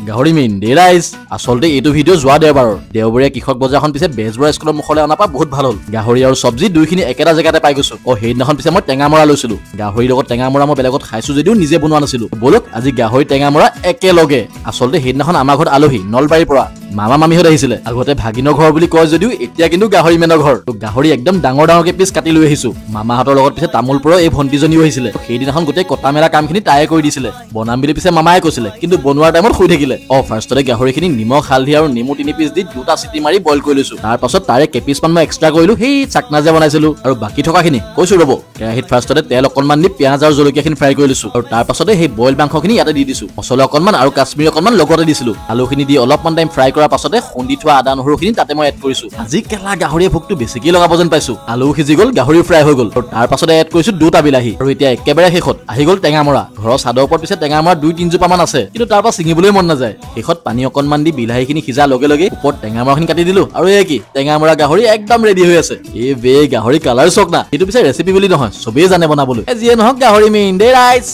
গাহৰি মেইন দে ৰাইজ আচলতে এইটো ভিডিঅ' যোৱা দেওবৰীয়া কৃষক বজাৰখন পিছে বেজবৰা স্কুলৰ মুখলৈ অনা পা বহুত ভাল হ'ল গাহৰি আৰু চব্জি দুইখিনি একেটা জেগাতে পাই গৈছো সেইদিনাখন পিছে মই টেঙামৰা লৈছিলো গাহৰিৰ লগত টেঙামৰা মই বেলেগত খাইছো যদিও নিজে বনোৱা নাছিলো বলক আজি গাহৰি টেঙামৰা একেলগে আচলতে সেইদিনাখন আমাৰ ঘৰত আলহী নলবাৰীৰ পৰা মামা মামীহঁত আহিছিলে আগতে ভাগিনৰ ঘৰ বুলি কয় যদিও এতিয়া কিন্তু গাহৰি মেনৰ ঘৰ গাহৰি একদম ডাঙৰ ডাঙৰকে পিছ কাটি লৈ আহিছো মামাহঁতৰ লগত পিছে তামোলপুৰৰ এই ভণ্টিজনীও আহিছিলে সেইদিনাখন গোটেই কটা মেলা কামখিনি তায়ে কৰি দিছিলে বনাম বুলি পিছে মামায়ে কৈছিলে কিন্তু বনোৱাৰ টাইমত শুই থাকিলে ফাৰ্ষ্টতে গাহৰিখিনি নিমখ হালধি আৰু নেমু 3 পিচ দি দুটা চিটি মাৰি বইল কৰি লৈছো তাৰ পাছত তাৰে কেপিছমান মই এক্সট্ৰা কৰিলো সেই চাকনা যে বনাইছিলো আৰু বাকি থকাখিনি কৈছো ৰ'ব কেৰাহীত ফাৰ্ষ্টতে তেল অকণমান দি পিয়াজ আৰু জলকীয়াখিনি ফ্ৰাই কৰি লৈছো আৰু তাৰ পাছতে সেই বইল মাংসখিনি ইয়াতে দি দিছো মছলা অকণমান আৰু কাশ্মীৰী অকণমান লগতে দিছিলো আলুখিনি দি অলপমান টাইম ফ্ৰাই কৰাৰ পাছতে খুন্দি থোৱা আদা নহৰুখিনি তাতে মই এড কৰিছো আজি কেলা গাহৰিয়ে ভোকটো বেছিকৈ লগাব যেন পাইছো আলু সিজি গ'ল গাহৰি ফ্ৰাই হৈ গ'ল আৰু তাৰ পাছতে এড কৰিছো দুটা বিলাহী আৰু এতিয়া একেবাৰে শেষত আহি গ'ল টেঙামৰা ঘৰৰ চাদৰ ওপৰত পিছে টেঙামৰা 2-3 জোপামান আছে কিন্তু তাৰ পৰা ছিঙিবলৈ মন নাযায় শেষত পানী অকণমান দি বিলাহীখিনি সিজা লগে লগে ওপৰত টেঙামৰাখিনি কাটি দিলো আৰু এই কি টেঙামৰা গাহৰি একদম ৰেডি হৈ আছে এই বে গাহৰি কালাৰ চক না এইটো পিছে ৰেচিপি বুলি নহয় চবেই জানে বনাবলৈ যিয়ে নহওক গাহৰি মেইন দে ৰাইজ